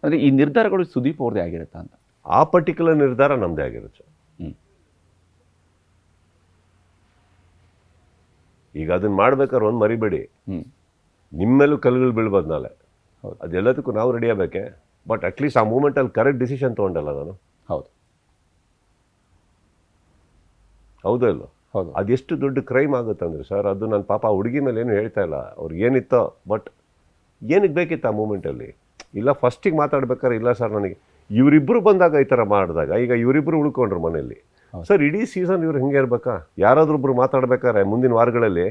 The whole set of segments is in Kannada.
ಅಂದರೆ ಈ ನಿರ್ಧಾರಗಳು ಸುದೀಪ್ ಅವ್ರದ್ದೇ ಆಗಿರುತ್ತಾ ಅಂತ? ಆ ಪರ್ಟಿಕ್ಯುಲರ್ ನಿರ್ಧಾರ ನಮ್ಮದೇ ಆಗಿರುತ್ತೆ. ಈಗ ಅದನ್ನ ಮಾಡ್ಬೇಕಾದ್ರೆ ಒಂದು ಮರಿಬೇಡಿ, ನಿಮ್ಮೇಲೂ ಕಲ್ಲುಗಳು ಬೀಳ್ಬೋದು ನಾಳೆ. ಅದೆಲ್ಲದಕ್ಕೂ ನಾವು ರೆಡಿ ಆಗಬೇಕೆ. ಬಟ್ ಅಟ್ಲೀಸ್ಟ್ ಆ ಮೂಮೆಂಟಲ್ಲಿ ಕರೆಕ್ಟ್ ಡಿಸಿಷನ್ ತೊಗೊಂಡಲ್ಲ ನಾನು. ಹೌದು, ಹೌದೋ ಇಲ್ಲೋ? ಹೌದು. ಅದೆಷ್ಟು ದೊಡ್ಡ ಕ್ರೈಮ್ ಆಗುತ್ತಂದ್ರೆ ಸರ್, ಅದು ನನ್ನ ಪಾಪ ಆ ಹುಡುಗಿ ಮೇಲೆ ಏನು ಹೇಳ್ತಾ ಇಲ್ಲ, ಅವ್ರಿಗೆ ಏನಿತ್ತೋ. ಬಟ್ ಏನಕ್ಕೆ ಬೇಕಿತ್ತು ಆ ಮೂಮೆಂಟಲ್ಲಿ? ಇಲ್ಲ ಫಸ್ಟಿಗೆ ಮಾತಾಡ್ಬೇಕಾದ್ರೆ ಇಲ್ಲ ಸರ್ ನನಗೆ ಇವರಿಬ್ಬರು ಬಂದಾಗ ಈ ಥರ ಮಾಡಿದಾಗ, ಈಗ ಇವರಿಬ್ಬರು ಉಳ್ಕೊಂಡ್ರು ಮನೆಯಲ್ಲಿ. ಸರ್ ಇಡೀ ಸೀಸನ್ ಇವ್ರು ಹಿಂಗೆ ಇರ್ಬೇಕಾ? ಯಾರಾದ್ರೂ ಒಬ್ರು ಮಾತಾಡ್ಬೇಕಾದ್ರೆ ಮುಂದಿನ ವಾರಗಳಲ್ಲಿ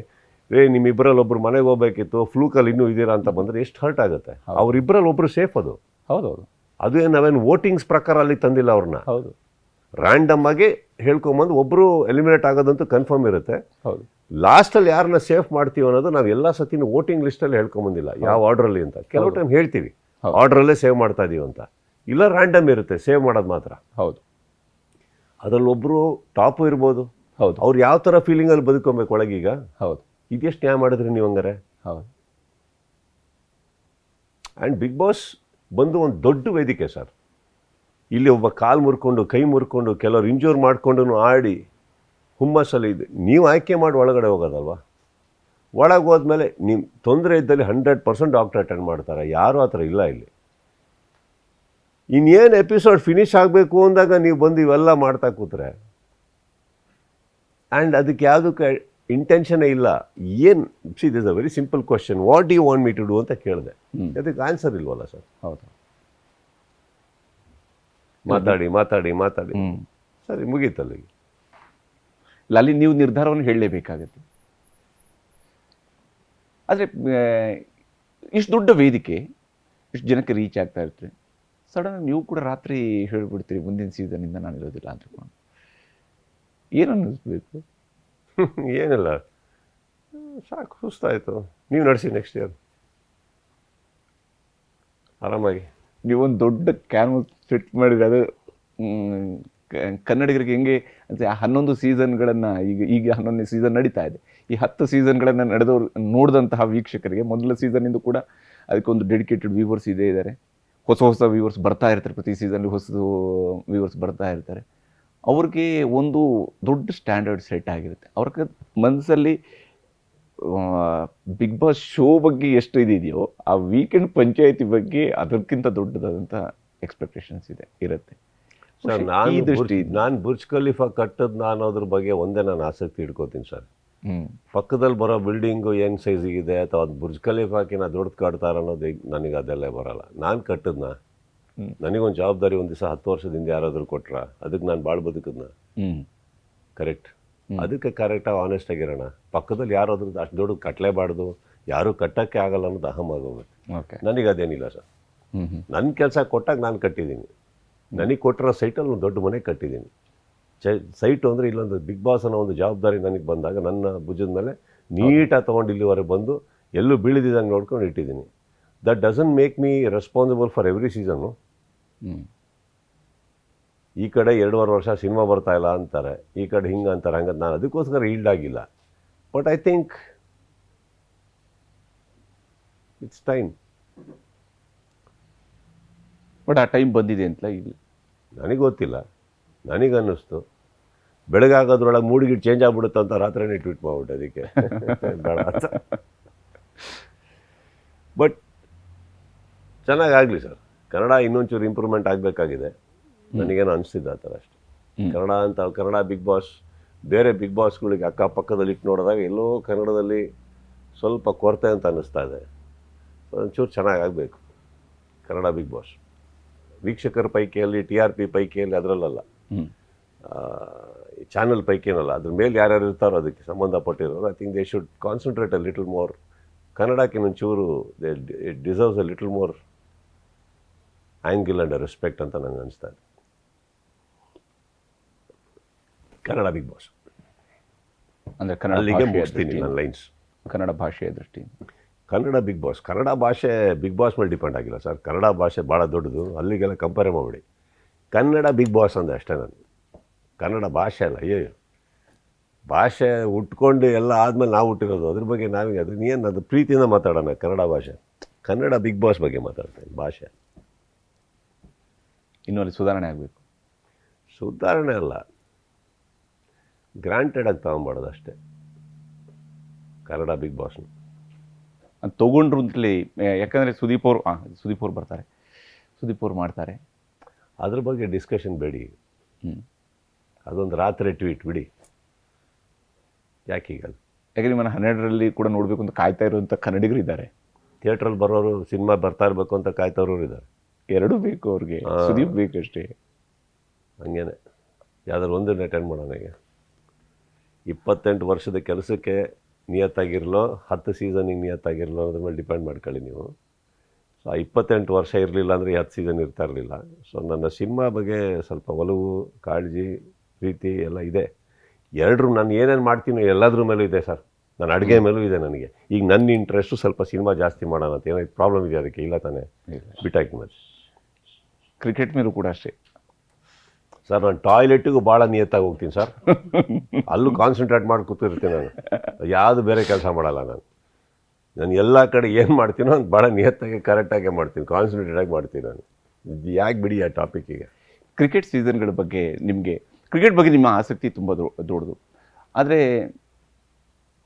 ನಿಮ್ಮಿಬ್ಬರಲ್ಲಿ ಒಬ್ರು ಮನೆಗೆ ಹೋಗ್ಬೇಕಿತ್ತು, ಫ್ಲೂಕಲ್ಲಿ ಇನ್ನೂ ಇದ್ದೀರಾ ಅಂತ ಬಂದರೆ ಎಷ್ಟು ಹರ್ಟ್ ಆಗುತ್ತೆ. ಅವರಿಬ್ಬರಲ್ಲಿ ಒಬ್ರು ಸೇಫ್. ಅದು ಹೌದೌದು. ಅದು ನಾವೇನು ವೋಟಿಂಗ್ಸ್ ಪ್ರಕಾರ ಅಲ್ಲಿ ತಂದಿಲ್ಲ ಅವ್ರನ್ನ. ಹೌದು, ರ್ಯಾಂಡಮ್ ಆಗಿ ಹೇಳ್ಕೊಂಬಂದು ಒಬ್ಬರು ಎಲಿಮಿನೇಟ್ ಆಗೋದಂತೂ ಕನ್ಫರ್ಮ್ ಇರುತ್ತೆ. ಹೌದು. ಲಾಸ್ಟಲ್ಲಿ ಯಾರನ್ನ ಸೇಫ್ ಮಾಡ್ತೀವಿ ಅನ್ನೋದು ನಾವು ಎಲ್ಲ ಸತಿನೂ ವೋಟಿಂಗ್ ಲಿಸ್ಟಲ್ಲಿ ಹೇಳ್ಕೊಂಬಂದಿಲ್ಲ, ಯಾವ ಆರ್ಡ್ರಲ್ಲಿ ಅಂತ. ಕೆಲವು ಟೈಮ್ ಹೇಳ್ತೀವಿ ಆರ್ಡ್ರಲ್ಲೇ ಸೇವ್ ಮಾಡ್ತಾ ಇದೀವಿ ಅಂತ, ಇಲ್ಲ ರ್ಯಾಂಡಮ್ ಇರುತ್ತೆ ಸೇವ್ ಮಾಡೋದು ಮಾತ್ರ. ಹೌದು. ಅದರಲ್ಲಿ ಒಬ್ಬರು ಟಾಪು ಇರ್ಬೋದು. ಹೌದು. ಅವ್ರು ಯಾವ ಥರ ಫೀಲಿಂಗಲ್ಲಿ ಬದುಕೊಬೇಕು ಒಳಗೀಗ. ಹೌದು. ಇದೆಷ್ಟು ನ್ಯಾಯ ಮಾಡಿದ್ರಿ ನೀವು ಹಂಗಾರೆ? ಹೌದು. ಆ್ಯಂಡ್ ಬಿಗ್ ಬಾಸ್ ಬಂದು ಒಂದು ದೊಡ್ಡ ವೇದಿಕೆ ಸರ್. ಇಲ್ಲಿ ಒಬ್ಬ ಕಾಲು ಮುರ್ಕೊಂಡು ಕೈ ಮುರ್ಕೊಂಡು ಕೆಲವ್ರು ಇಂಜೂರ್ ಮಾಡಿಕೊಂಡು ಆಡಿ ಹುಮ್ಮಸ್ಸಲ್ಲಿ ಇದೆ. ನೀವು ಆಯ್ಕೆ ಮಾಡಿ ಒಳಗಡೆ ಹೋಗೋದಲ್ವ. ಒಳಗೆ ಹೋದ್ಮೇಲೆ ನಿಮ್ಮ ತೊಂದರೆ ಇದ್ದಲ್ಲಿ 100% ಡಾಕ್ಟರ್ ಅಟೆಂಡ್ ಮಾಡ್ತಾರೆ. ಯಾರೂ ಆ ಥರ ಇಲ್ಲ ಇಲ್ಲಿ. ಇನ್ನೇನು ಎಪಿಸೋಡ್ ಫಿನಿಶ್ ಆಗಬೇಕು ಅಂದಾಗ ನೀವು ಬಂದು ಇವೆಲ್ಲ ಮಾಡ್ತಾ ಕೂತ್ರೆ, ಆ್ಯಂಡ್ ಅದಕ್ಕೆ ಯಾವುದಕ್ಕೆ ಇಂಟೆನ್ಷನೇ ಇಲ್ಲ. ಏನು see this a very simple question, what do you want me to do ಅಂತ ಕೇಳಿದೆ. ಅದಕ್ಕೆ ಆನ್ಸರ್ ಇಲ್ವಲ್ಲ ಸರ್? ಹೌದು. ಮಾತಾಡಿ ಮಾತಾಡಿ ಮಾತಾಡಿ ಸರಿ ಮುಗೀತಲ್ಲಿ. ಇಲ್ಲ, ಅಲ್ಲಿ ನೀವು ನಿರ್ಧಾರವನ್ನು ಹೇಳಲೇಬೇಕಾಗತ್ತೆ. ಆದರೆ ಇಷ್ಟು ದೊಡ್ಡ ವೇದಿಕೆ, ಇಷ್ಟು ಜನಕ್ಕೆ ರೀಚ್ ಆಗ್ತಾ ಇರ್ತೀರಿ, ಸಡನ್ ನೀವು ಕೂಡ ರಾತ್ರಿ ಹೇಳಿಬಿಡ್ತೀರಿ ಮುಂದಿನ ಸೀಸನ್ನಿಂದ ನಾನು ಇರೋದಿಲ್ಲ ಅಂತ. ಏನು ಅನ್ನಿಸ್ಬೇಕು? ಏನಿಲ್ಲ, ಸಾಕು, ಸುಸ್ತಾಯಿತು, ನೀವು ನಡೆಸಿ ನೆಕ್ಸ್ಟ್ ಇಯರ್ ಆರಾಮಾಗಿ. ನೀವೊಂದು ದೊಡ್ಡ ಕ್ಯಾನ್ವಸ್ ಸೆಟ್ ಮಾಡಿದ್ರೆ ಅದು ಕನ್ನಡಿಗರಿಗೆ ಹೆಂಗೆ ಅಂತ 11 ಸೀಸನ್ಗಳನ್ನು ಈಗ 11ನೇ ಸೀಸನ್ ನಡೀತಾ ಇದೆ. ಈ 10 ಸೀಸನ್ಗಳನ್ನು ನಡೆದವರು ನೋಡಿದಂತಹ ವೀಕ್ಷಕರಿಗೆ ಮೊದಲ ಸೀಸನ್ನಿಂದ ಕೂಡ ಅದಕ್ಕೊಂದು ಡೆಡಿಕೇಟೆಡ್ ವ್ಯೂವರ್ಸ್ ಇದ್ದಾರೆ. ಹೊಸ ವ್ಯೂವರ್ಸ್ ಬರ್ತಾ ಇರ್ತಾರೆ, ಪ್ರತಿ ಸೀಸನ್ಲಿ ಹೊಸ ವ್ಯೂವರ್ಸ್ ಬರ್ತಾ ಇರ್ತಾರೆ. ಅವ್ರಿಗೆ ಒಂದು ದೊಡ್ಡ ಸ್ಟ್ಯಾಂಡರ್ಡ್ ಸೆಟ್ ಆಗಿರುತ್ತೆ. ಅವ್ರಿಗೆ ಮನಸ್ಸಲ್ಲಿ ಬಿಗ್ ಬಾಸ್ ಶೋ ಬಗ್ಗೆ ಎಷ್ಟು ಇದೆಯೋ ಆ ವೀಕೆಂಡ್ ಪಂಚಾಯಿತಿ ಬಗ್ಗೆ ಅದಕ್ಕಿಂತ ದೊಡ್ಡದಾದಂಥ ಎಕ್ಸ್ಪೆಕ್ಟೇಷನ್ಸ್ ಇರುತ್ತೆ. ಸರ್ ನಾನು ಬುರ್ಜ್ ಖಲೀಫಾ ಕಟ್ಟದ್ ನಾನು ಅದ್ರ ಬಗ್ಗೆ ಒಂದೇ ನಾನು ಆಸಕ್ತಿ ಇಟ್ಕೋತೀನಿ ಸರ್. ಪಕ್ಕದಲ್ಲಿ ಬರೋ ಬಿಲ್ಡಿಂಗು ಏನು ಸೈಜಿಗಿದೆ ಅಥವಾ ಅದು ಬುರ್ಜ್ ಖಲೀಫಾಕಿನ ದೊಡ್ಡದು ಕಟ್ತಾರ ಅನ್ನೋದು ನನಗೆ ಅದೆಲ್ಲ ಬರೋಲ್ಲ. ನಾನು ಕಟ್ಟದ್ನ, ನನಗೊಂದು ಜವಾಬ್ದಾರಿ ಒಂದು ದಿವಸ 10 ವರ್ಷದಿಂದ ಯಾರಾದರೂ ಕೊಟ್ರ ಅದಕ್ಕೆ ನಾನು ಭಾಳ ಬದುಕದ್ನ. ಕರೆಕ್ಟ್, ಅದಕ್ಕೆ ಕರೆಕ್ಟಾಗಿ ಆನೆಸ್ಟ್ ಆಗಿರೋಣ. ಪಕ್ಕದಲ್ಲಿ ಯಾರಾದ್ರೂ ಅಷ್ಟು ದೊಡ್ಡ ಕಟ್ಟಲೇಬಾರ್ದು, ಯಾರೂ ಕಟ್ಟೋಕ್ಕೆ ಆಗಲ್ಲ ಅನ್ನೋದು ಅಹಂ ಆಗೋಗುತ್ತೆ. ನನಗೆ ಅದೇನಿಲ್ಲ ಸರ್. ನನ್ನ ಕೆಲಸ ಕೊಟ್ಟಾಗ ನಾನು ಕಟ್ಟಿದ್ದೀನಿ. ನನಗೆ ಕೊಟ್ಟಿರೋ ಸೈಟಲ್ಲಿ ಒಂದು ದೊಡ್ಡ ಮನೆ ಕಟ್ಟಿದ್ದೀನಿ. ಸೈಟು ಅಂದರೆ ಇಲ್ಲೊಂದು ಬಿಗ್ ಬಾಸ್ ಅನ್ನೋ ಒಂದು ಜವಾಬ್ದಾರಿ ನನಗೆ ಬಂದಾಗ ನನ್ನ ಭುಜದ ಮೇಲೆ ನೀಟಾಗಿ ತೊಗೊಂಡು ಇಲ್ಲಿವರೆಗೆ ಬಂದು ಎಲ್ಲೂ ಬೀಳಿದಂಗೆ ನೋಡ್ಕೊಂಡು ಇಟ್ಟಿದ್ದೀನಿ. That doesn't make me responsible for every season. ಈ ಕಡೆ 2.5 ವರ್ಷ ಸಿನಿಮಾ ಬರ್ತಾ ಇಲ್ಲ ಅಂತಾರೆ, ಈ ಕಡೆ ಹಿಂಗೆ ಅಂತಾರೆ, ಹಂಗಂತ ನಾನು ಅದಕ್ಕೋಸ್ಕರ ಈಲ್ಡ್ ಆಗಿಲ್ಲ. But I think it's time. But ಆ ಟೈಮ್ ಬಂದಿದೆ ಅಂತ ಇಲ್ಲ, ನನಗೆ ಗೊತ್ತಿಲ್ಲ. ನನಗನ್ನಿಸ್ತು ಬೆಳಗಾಗೋದ್ರೊಳಗೆ ಮೂಡಿಗಿಟ್ಟು ಚೇಂಜ್ ಆಗ್ಬಿಡುತ್ತೆ ಅಂತ ರಾತ್ರಿನೇ ಟ್ವೀಟ್ ಮಾಡ್ಬಿಟ್ಟು ಅದಕ್ಕೆ ಬೇಡ ಅಂತ. ಬಟ್ ಚೆನ್ನಾಗಾಗಲಿ ಸರ್. ಕನ್ನಡ ಇನ್ನೊಂಚೂರು ಇಂಪ್ರೂವ್ಮೆಂಟ್ ಆಗಬೇಕಾಗಿದೆ, ನನಗೇನು ಅನಿಸ್ತಿದ್ದ ಆ ಥರ ಅಷ್ಟೆ. ಕನ್ನಡ ಬಿಗ್ ಬಾಸ್ ಬೇರೆ ಬಿಗ್ ಬಾಸ್ಗಳಿಗೆ ಅಕ್ಕಪಕ್ಕದಲ್ಲಿ ಇಟ್ಟು ನೋಡಿದಾಗ ಎಲ್ಲೋ ಕನ್ನಡದಲ್ಲಿ ಸ್ವಲ್ಪ ಕೊರತೆ ಅಂತ ಅನ್ನಿಸ್ತಾ ಇದೆ. ಒಂಚೂರು ಚೆನ್ನಾಗಾಗಬೇಕು ಕನ್ನಡ ಬಿಗ್ ಬಾಸ್. ವೀಕ್ಷಕರ ಪೈಕಿಯಲ್ಲಿ, TRP ಪೈಕಿಯಲ್ಲಿ ಅದರಲ್ಲ, ಚಾನಲ್ ಪೈಕಿನಲ್ಲ, ಅದ್ರ ಮೇಲೆ ಯಾರ್ಯಾರು ಇರ್ತಾರೋ ಅದಕ್ಕೆ ಸಂಬಂಧಪಟ್ಟಿರೋರು. I think they should concentrate a little more. ಕನ್ನಡಕ್ಕೆ ಒಂಚೂರು it deserves a little more angle and respect ಅಂತ ನನಗೆ ಅನಿಸ್ತಾ ಇದೆ. ಕನ್ನಡ ಬಿಗ್ ಬಾಸ್ ಅಂದರೆ ಕನ್ನಡ ಅಲ್ಲಿಗೆ ಮುಗಿಸ್ತೀನಿ ನನ್ನ ಲೈನ್ಸ್. ಕನ್ನಡ ಭಾಷೆಯ ದೃಷ್ಟಿ ಕನ್ನಡ ಬಿಗ್ ಬಾಸ್, ಕನ್ನಡ ಭಾಷೆ ಬಿಗ್ ಬಾಸ್ ಮೇಲೆ ಡಿಪೆಂಡ್ ಆಗಿಲ್ಲ ಸರ್. ಕನ್ನಡ ಭಾಷೆ ಭಾಳ ದೊಡ್ಡದು, ಅಲ್ಲಿಗೆಲ್ಲ ಕಂಪೇರ್ ಮಾಡಿಬಿಡಿ. ಕನ್ನಡ ಬಿಗ್ ಬಾಸ್ ಅಂದರೆ ಅಷ್ಟೇ. ನಾನು ಕನ್ನಡ ಭಾಷೆ ಅಲ್ಲ, ಅಯ್ಯೋ ಭಾಷೆ ಹುಟ್ಕೊಂಡು ಎಲ್ಲ ಆದಮೇಲೆ ನಾವು ಹುಟ್ಟಿರೋದು, ಅದ್ರ ಬಗ್ಗೆ ನಾವೀಗ ಅದು ಪ್ರೀತಿಯಿಂದ ಮಾತಾಡೋಣ. ಕನ್ನಡ ಭಾಷೆ, ಕನ್ನಡ ಬಿಗ್ ಬಾಸ್ ಬಗ್ಗೆ ಮಾತಾಡ್ತೀನಿ. ಭಾಷೆ ಇನ್ನೂ ಅಲ್ಲಿ ಸುಧಾರಣೆ ಆಗಬೇಕು? ಸುಧಾರಣೆ ಅಲ್ಲ, ಗ್ರಾಂಟೆಡ್ ಆಗಿ ತಗೊಂಬಾರ್ದು ಅಷ್ಟೇ ಕನ್ನಡ ಬಿಗ್ ಬಾಸ್ನ. ಅದು ತೊಗೊಂಡ್ರು ಅಂತಲೇ, ಯಾಕಂದರೆ ಸುದೀಪ್ ಅವ್ರು ಬರ್ತಾರೆ, ಸುದೀಪ್ ಅವ್ರು ಮಾಡ್ತಾರೆ, ಅದ್ರ ಬಗ್ಗೆ ಡಿಸ್ಕಷನ್ ಬೇಡಿ. ಅದೊಂದು ರಾತ್ರಿ ಟ್ವೀಟ್ ಬಿಡಿ, ಯಾಕೀಗ ಅದು? ಯಾಕಂದ್ರೆ ನಿಮ್ಮನ್ನು 12ರಲ್ಲಿ ಕೂಡ ನೋಡಬೇಕು ಅಂತ ಕಾಯ್ತಾ ಇರುವಂಥ ಕನ್ನಡಿಗರು ಇದ್ದಾರೆ. ಥಿಯೇಟ್ರಲ್ಲಿ ಬರೋರು, ಸಿನಿಮಾ ಬರ್ತಾ ಇರಬೇಕು ಅಂತ ಕಾಯ್ತವ್ರು ಇದ್ದಾರೆ. ಎರಡೂ ಬೇಕು ಅವ್ರಿಗೆ, ಸುದೀಪ್ ಬೇಕಷ್ಟೇ. ಹಂಗೇನೆ ಯಾವ್ದಾದ್ರು ಒಂದು ಅಟೆಂಡ್ ಮಾಡೋಣ. ಈಗ 28 ವರ್ಷದ ಕೆಲಸಕ್ಕೆ ನಿಯತ್ತಾಗಿರಲೋ 10 ಸೀಸನಿಗೆ ನಿಯತ್ತಾಗಿರಲೋ ಅನ್ನೋದ್ರ ಮೇಲೆ ಡಿಪೆಂಡ್ ಮಾಡ್ಕೊಳ್ಳಿ ನೀವು. ಸೊ 28 ವರ್ಷ ಇರಲಿಲ್ಲ ಅಂದರೆ 10 ಸೀಸನ್ ಇರ್ತಾ ಇರಲಿಲ್ಲ. ಸೊ ನನ್ನ ಸಿನಿಮಾ ಬಗ್ಗೆ ಸ್ವಲ್ಪ ಒಲವು, ಕಾಳಜಿ, ಪ್ರೀತಿ ಎಲ್ಲ ಇದೆ. ಎರಡರೂ ನಾನು ಏನೇನು ಮಾಡ್ತೀನಿ ಎಲ್ಲದ್ರ ಮೇಲೂ ಇದೆ ಸರ್. ನನ್ನ ಅಡುಗೆ ಮೇಲೂ ಇದೆ ನನಗೆ. ಈಗ ನನ್ನ ಇಂಟ್ರೆಸ್ಟು ಸ್ವಲ್ಪ ಸಿನಿಮಾ ಜಾಸ್ತಿ ಮಾಡೋಣ ಅಂತ. ಏನೋ ಪ್ರಾಬ್ಲಮ್ ಇದೆ ಅದಕ್ಕೆ, ಇಲ್ಲ ತಾನೇ ಬಿಟ್ಟಾಕಿ. ಮತ್ತೆ ಕ್ರಿಕೆಟ್ ಮೇಲೂ ಕೂಡ ಅಷ್ಟೇ ಸರ್. ನಾನು ಟಾಯ್ಲೆಟಿಗೂ ಭಾಳ ನಿಯತ್ತಾಗಿ ಹೋಗ್ತೀನಿ ಸರ್. ಅಲ್ಲೂ ಕಾನ್ಸಂಟ್ರೇಟ್ ಮಾಡಿ ಕೂತಿರ್ತೀನಿ ನಾನು. ಯಾವುದು ಬೇರೆ ಕೆಲಸ ಮಾಡಲ್ಲ ನಾನು ಎಲ್ಲ ಕಡೆ ಏನು ಮಾಡ್ತೀನೋ ಅದು ಭಾಳ ನಿಯತ್ತಾಗಿ ಕರೆಕ್ಟಾಗೆ ಮಾಡ್ತೀನಿ, ಕಾನ್ಸಂಟ್ರೇಟಾಗಿ ಮಾಡ್ತೀನಿ ನಾನು. ಯಾಕೆ ಬಿಡಿ ಆ ಟಾಪಿಕ್ಕಿಗೆ. ಕ್ರಿಕೆಟ್ ಸೀಸನ್ಗಳ ಬಗ್ಗೆ ಕ್ರಿಕೆಟ್ ಬಗ್ಗೆ ನಿಮ್ಮ ಆಸಕ್ತಿ ತುಂಬ ದೊಡ್ಡದು. ಆದರೆ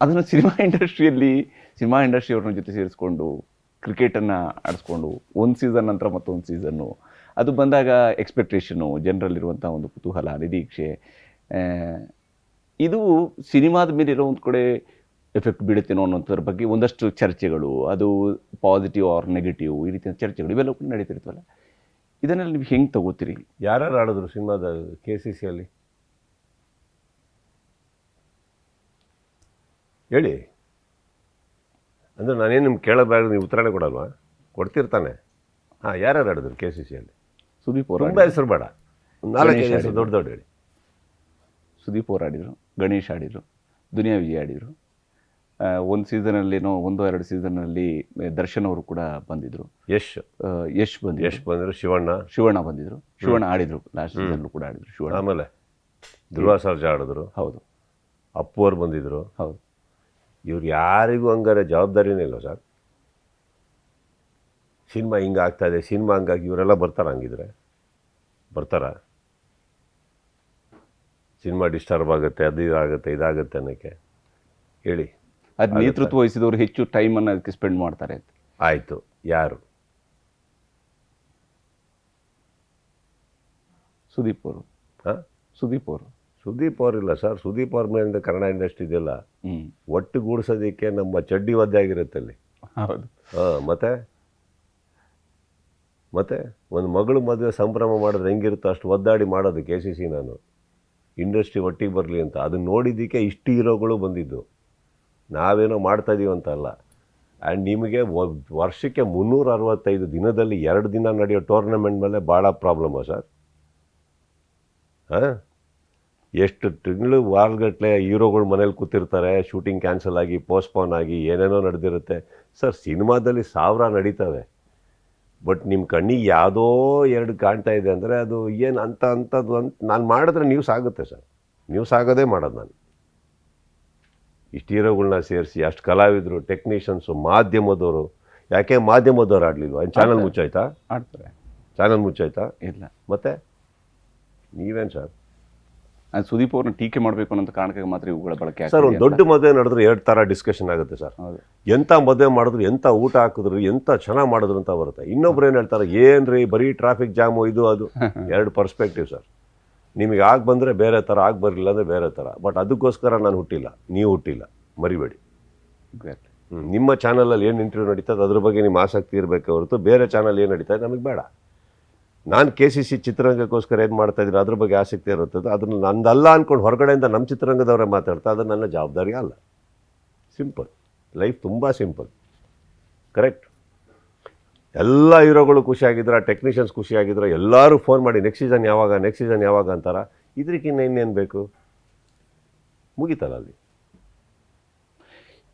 ಅದನ್ನು ಸಿನಿಮಾ ಇಂಡಸ್ಟ್ರಿಯವ್ರನ್ನ ಜೊತೆ ಸೇರಿಸ್ಕೊಂಡು ಕ್ರಿಕೆಟನ್ನು ಆಡಿಸ್ಕೊಂಡು ಒಂದು ಸೀಸನ್ ನಂತರ ಮತ್ತೊಂದು ಸೀಸನ್ನು, ಅದು ಬಂದಾಗ ಎಕ್ಸ್ಪೆಕ್ಟೇಷನು, ಜನರಲ್ಲಿರುವಂಥ ಒಂದು ಕುತೂಹಲ, ನಿರೀಕ್ಷೆ, ಇದು ಸಿನಿಮಾದ ಮೇಲೆ ಇರೋ ಒಂದು ಕಡೆ ಎಫೆಕ್ಟ್ ಬೀಳುತ್ತೇನೋ ಅನ್ನೋಂಥದ್ರ ಬಗ್ಗೆ ಒಂದಷ್ಟು ಚರ್ಚೆಗಳು, ಅದು ಪಾಸಿಟಿವ್ ಆರ್ ನೆಗೆಟಿವ್, ಈ ರೀತಿಯ ಚರ್ಚೆಗಳು ಇವೆಲ್ಲ ಕೂಡ ನಡೀತಿರ್ತವಲ್ಲ. ಇದನ್ನೆಲ್ಲ ನೀವು ಹೆಂಗೆ ತಗೋತೀರಿ? ಯಾರ್ಯಾರು ಆಡಿದ್ರು ಸಿನಿಮಾದ KCCಯಲ್ಲಿ ಹೇಳಿ. ಅಂದರೆ ನಾನೇನು ನಿಮ್ಗೆ ಕೇಳಬಾರ್ದು, ನೀವು ಉತ್ತರನೇ ಕೊಡಲ್ವಾ? ಕೊಡ್ತಿರ್ತಾನೆ. ಯಾರ್ಯಾರು ಆಡಿದ್ರು KCCಯಲ್ಲಿ? ಸುದೀಪ್ ಅವರು, ತುಂಬ ಹೆಸರು ಬೇಡ, 4-5 ಹೆಸರು ದೊಡ್ಡ ಹೇಳಿ. ಸುದೀಪ್ ಅವರು ಆಡಿದರು, ಗಣೇಶ್ ಆಡಿದರು, ದುನಿಯಾ ವಿಜಯ್ ಆಡಿದರು. ಒಂದು ಸೀಸನಲ್ಲೇನೋ 1-2 ಸೀಸನ್ನಲ್ಲಿ ದರ್ಶನ್ ಅವರು ಕೂಡ ಬಂದಿದ್ದರು. ಯಶ್ ಬಂದರು. ಶಿವಣ್ಣ ಬಂದಿದ್ದರು. ಶಿವಣ್ಣ ಆಡಿದರು, ಲಾಸ್ಟ್ ಸೀಸನ್ಲು ಕೂಡ ಆಡಿದರು ಶಿವಣ್ಣ. ಆಮೇಲೆ ಧ್ರುವ ಸರ್ಜಾ ಆಡಿದ್ರು. ಹೌದು. ಅಪ್ಪು ಅವ್ರು ಬಂದಿದ್ದರು. ಹೌದು. ಇವ್ರು ಯಾರಿಗೂ ಹಂಗಾರೆ ಜವಾಬ್ದಾರಿನೇ ಇಲ್ಲ ಸರ್. ಸಿನಿಮಾ ಹಿಂಗೆ ಆಗ್ತಾಯಿದೆ, ಸಿನಿಮಾ ಹಂಗಾಗಿ ಇವರೆಲ್ಲ ಬರ್ತಾರ? ಹಂಗಿದ್ರೆ ಬರ್ತಾರ? ಸಿನಿಮಾ ಡಿಸ್ಟರ್ಬ್ ಆಗುತ್ತೆ, ಅದು ಇದಾಗುತ್ತೆ, ಇದಾಗುತ್ತೆ ಅನ್ನೋಕ್ಕೆ ಹೇಳಿ. ಅದು ನೇತೃತ್ವ ವಹಿಸಿದವರು ಹೆಚ್ಚು ಟೈಮನ್ನು ಅದಕ್ಕೆ ಸ್ಪೆಂಡ್ ಮಾಡ್ತಾರೆ. ಆಯಿತು, ಯಾರು? ಸುದೀಪ್ ಅವರು. ಸುದೀಪ್ ಅವರಿಲ್ಲ ಸರ್. ಸುದೀಪ್ ಅವ್ರ ಮೇಲಿಂದ ಕನ್ನಡ ಇಂಡಸ್ಟ್ರಿ ಇದೆಯಲ್ಲ ಒಟ್ಟುಗೂಡಿಸೋದಕ್ಕೆ ನಮ್ಮ ಚಡ್ಡಿ ಒದ್ದೆ ಆಗಿರುತ್ತೆ ಅಲ್ಲಿ. ಹೌದು. ಮತ್ತೆ ಒಂದು ಮಗಳು ಮದುವೆ ಸಂಭ್ರಮ ಮಾಡಿದ್ರೆ ಹೆಂಗಿರುತ್ತೋ ಅಷ್ಟು ಒದ್ದಾಡಿ ಮಾಡೋದು KCC ನಾನು, ಇಂಡಸ್ಟ್ರಿ ಒಟ್ಟಿಗೆ ಬರಲಿ ಅಂತ. ಅದನ್ನ ನೋಡಿದ್ದಕ್ಕೆ ಇಷ್ಟು ಹೀರೋಗಳು ಬಂದಿದ್ದು. ನಾವೇನೋ ಮಾಡ್ತಾಯಿದ್ದೀವಿ ಅಂತ ಅಲ್ಲ. ಆ್ಯಂಡ್ ನಿಮಗೆ ವರ್ಷಕ್ಕೆ 365 ದಿನದಲ್ಲಿ 2 ದಿನ ನಡೆಯೋ ಟೂರ್ನಮೆಂಟ್ ಮೇಲೆ ಭಾಳ ಪ್ರಾಬ್ಲಮ್ಮು ಸರ್. ಎಷ್ಟು ತಿಂಗಳು ವಾರಗಟ್ಟಲೆ ಹೀರೋಗಳು ಮನೇಲಿ ಕೂತಿರ್ತಾರೆ, ಶೂಟಿಂಗ್ ಕ್ಯಾನ್ಸಲ್ ಆಗಿ, ಪೋಸ್ಟ್ಪೋನ್ ಆಗಿ, ಏನೇನೋ ನಡೆದಿರುತ್ತೆ ಸರ್. ಸಿನಿಮಾದಲ್ಲಿ 1000 ನಡೀತವೆ. ಬಟ್ ನಿಮ್ಮ ಕಣ್ಣಿಗೆ ಯಾವುದೋ 2 ಕಾಣ್ತಾ ಇದೆ ಅಂದರೆ ಅದು ಏನು ಅಂಥದ್ದು ಅಂತ ನಾನು ಮಾಡಿದ್ರೆ ನ್ಯೂಸ್ ಆಗುತ್ತೆ ಸರ್. ನ್ಯೂಸ್ ಆಗೋದೇ ಮಾಡೋದು ನಾನು. ಇಷ್ಟು ಹೀರೋಗಳನ್ನ ಸೇರಿಸಿ, ಅಷ್ಟು ಕಲಾವಿದರು, ಟೆಕ್ನಿಷಿಯನ್ಸು, ಮಾಧ್ಯಮದವರು. ಯಾಕೆ ಮಾಧ್ಯಮದವ್ರು ಆಡಲಿಲ್ವಾ? ಚಾನಲ್ ಮುಚ್ಚಾಯ್ತಾ? ಆಡ್ತಾರೆ. ಚಾನಲ್ ಮುಚ್ಚಾಯ್ತಾ? ಇಲ್ಲ. ಮತ್ತೆ ನೀವೇನು ಸರ್? ಸುದೀಪ್ ಅವ್ರನ್ನ ಟೀಕೆ ಮಾಡಬೇಕು ಅನ್ನೋ ಕಾರಣಕ್ಕೆ ಮಾತ್ರ ಇವುಗಳ ಬಳಕೆ ಸರ್. ಒಂದು ದೊಡ್ಡ ಮದುವೆ ನಡೆದ್ರೆ 2 ಥರ ಡಿಸ್ಕಷನ್ ಆಗುತ್ತೆ ಸರ್. ಎಂಥ ಮದುವೆ ಮಾಡಿದ್ರು, ಎಂಥ ಊಟ ಹಾಕಿದ್ರು, ಎಂಥ ಚೆನ್ನಾಗಿ ಮಾಡಿದ್ರು ಅಂತ ಬರುತ್ತೆ. ಇನ್ನೊಬ್ರು ಏನು ಹೇಳ್ತಾರೆ, ಏನ್ರಿ ಬರೀ ಟ್ರಾಫಿಕ್ ಜಾಮು, ಇದು ಅದು. 2 ಪರ್ಸ್ಪೆಕ್ಟಿವ್ ಸರ್. ನಿಮಗೆ ಆಗಿ ಬಂದರೆ ಬೇರೆ ಥರ, ಆಗಿ ಬರಲಿಲ್ಲ ಅಂದರೆ ಬೇರೆ ಥರ. ಬಟ್ ಅದಕ್ಕೋಸ್ಕರ ನಾನು ಹುಟ್ಟಿಲ್ಲ, ನೀವು ಹುಟ್ಟಿಲ್ಲ, ಮರಿಬೇಡಿ. ನಿಮ್ಮ ಚಾನಲಲ್ಲಿ ಏನು ಇಂಟರ್ವ್ಯೂ ನಡೀತದೆ ಅದ್ರ ಬಗ್ಗೆ ನಿಮ್ಮ ಆಸಕ್ತಿ ಇರಬೇಕೆ ಹೊರತು ಬೇರೆ ಚಾನಲ್ ಏನು ನಡೀತದೆ ನಮಗೆ ಬೇಡ. ನಾನು KCC ಚಿತ್ರರಂಗಕ್ಕೋಸ್ಕರ ಏನು ಮಾಡ್ತಾಯಿದ್ದೀನಿ ಅದ್ರ ಬಗ್ಗೆ ಆಸಕ್ತಿ ಇರುತ್ತದೆ. ಅದನ್ನು ನಂದಲ್ಲ ಅಂದ್ಕೊಂಡು ಹೊರಗಡೆಯಿಂದ ನಮ್ಮ ಚಿತ್ರರಂಗದವರೇ ಮಾತಾಡ್ತಾ, ಅದು ನನ್ನ ಜವಾಬ್ದಾರಿ ಅಲ್ಲ. ಸಿಂಪಲ್ ಲೈಫ್, ತುಂಬ ಸಿಂಪಲ್. ಕರೆಕ್ಟ್. ಎಲ್ಲ ಹೀರೋಗಳು ಖುಷಿಯಾಗಿದ್ರೆ, ಟೆಕ್ನಿಷಿಯನ್ಸ್ ಖುಷಿಯಾಗಿದ್ರೆ, ಎಲ್ಲರೂ ಫೋನ್ ಮಾಡಿ ನೆಕ್ಸ್ಟ್ ಸೀಸನ್ ಯಾವಾಗ ಅಂತಾರ. ಇದಕ್ಕಿನ್ನ ಇನ್ನೇನು ಬೇಕು? ಮುಗಿತಲ್ಲ ಅಲ್ಲಿ.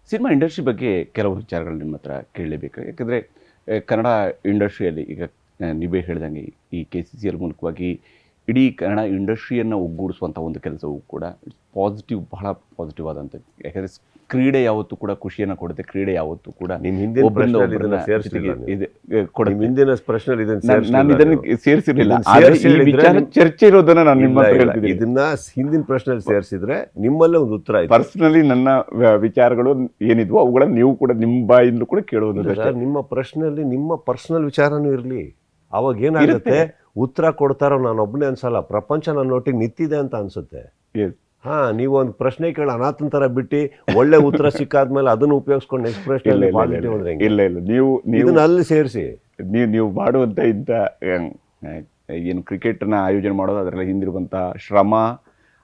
ಸಿನಿಮಾ ಇಂಡಸ್ಟ್ರಿ ಬಗ್ಗೆ ಕೆಲವು ವಿಚಾರಗಳು ನಿಮ್ಮ ಹತ್ರ ಕೇಳಲೇಬೇಕು. ಯಾಕಂದರೆ ಕನ್ನಡ ಇಂಡಸ್ಟ್ರಿಯಲ್ಲಿ ಈಗ ನೀವೇ ಹೇಳ್ದಂಗೆ ಈ KCCL ಮೂಲಕವಾಗಿ ಇಡೀ ಕನ್ನಡ ಇಂಡಸ್ಟ್ರಿಯನ್ನು ಒಗ್ಗೂಡಿಸುವಂಥ ಒಂದು ಕೆಲಸವೂ ಕೂಡ ಪಾಸಿಟಿವ್, ಬಹಳ ಪಾಸಿಟಿವ್ ಆದಂಥದ್ದು. ಯಾಕಂದರೆ ಕ್ರೀಡೆ ಯಾವತ್ತೂ ಕೂಡ ಖುಷಿಯನ್ನು ಕೊಡುತ್ತೆ, ಕ್ರೀಡೆ ಯಾವತ್ತೂ ಕೂಡ ನಿಮ್ಮ ಹಿಂದಿನ ಒಬ್ಬರಿಂದ ಪ್ರಶ್ನೆಯಲ್ಲಿ ಒಬ್ಬರನ್ನ ಇದನ್ನ ಸೇರಿಸಿಲ್ಲ ಜೊತೆಗೆ ನೀವು. ಇದೆ ಕೊಡುತ್ತೆ. ನಿಮ್ಮ ಹಿಂದಿನ ಪ್ರಶ್ನೆಯಲ್ಲಿ ಇದನ್ನ ನಾನು ಸೇರಿಸಿಲ್ಲ ಇದನ್ನು ನೀವು. ಸೇರಿಸಿರಲಿಲ್ಲ, ಇದನ್ನ ಆದರೆ ಈ ಸೇರಿಸಿದ್ರೆ ವಿಚಾರ ನಿಮ್- ಚರ್ಚೆ ಇರೋದನ್ನ ನಾನು ನಿಮ್ಮ ಇಲ್ಲ, ಹತ್ರ ಇಲ್ಲ. ಹೇಳ್ತಿದ್ದೀನಿ. ಇದನ್ನ ಹಿಂದಿನ ಪ್ರಶ್ನೆಯಲ್ಲಿ ಸೇರಿಸಿದ್ರೆ ನಿಮ್ಮಲ್ಲೇ ಒಂದು ಉತ್ತರ ಆಯ್ತು. ಪರ್ಸನಲಿ ನನ್ನ ವಿಚಾರಗಳು ಏನಿದ್ವು ಅವುಗಳನ್ನ ನೀವು ಕೂಡ ನಿಮ್ಮ ಬಾಯಿಂದಲೂ ಕೂಡ ಕೇಳೋದು. ಸರ್, ನಿಮ್ಮ ಪ್ರಶ್ನೆಯಲ್ಲಿ ನಿಮ್ಮ ಪರ್ಸನಲ್ ವಿಚಾರನೂ ಇರಲಿ. ಅವಾಗ ಏನಾಗುತ್ತೆ, ಉತ್ತರ ಕೊಡ್ತಾರೋ ನಾನು ಒಬ್ಬನೇ ಅನ್ಸಲ್ಲ, ಪ್ರಪಂಚ ನನ್ನ ಒಟ್ಟಿಗೆ ನಿಂತಿದೆ ಅಂತ ಅನ್ಸುತ್ತೆ. ಹಾ, ನೀವು ಒಂದು ಪ್ರಶ್ನೆ ಕೇಳಿ ಅನಾಥನ್ ತರ ಬಿಟ್ಟು ಒಳ್ಳೆ ಉತ್ತರ ಸಿಕ್ಕಾದ್ಮೇಲೆ ಅದನ್ನು ಉಪಯೋಗಿಸ್ಕೊಂಡು ನೆಕ್ಸ್ಟ್ ಪ್ರಶ್ನೆ ಪಾಸಿಟಿವ್ ಅಂದ್ರೆ ಹೆಂಗೆ? ಇಲ್ಲ ಇಲ್ಲ, ನೀವು ಇದನ್ನ ಅಲ್ಲಿ ಸೇರಿಸಿ. ನೀವು ಮಾಡುವಂಥ ಇಂಥ ಏನು ಕ್ರಿಕೆಟ್ನ ಆಯೋಜನೆ ಮಾಡೋದು, ಅದರಲ್ಲಿ ಹಿಂದಿರುವಂಥ ಶ್ರಮ,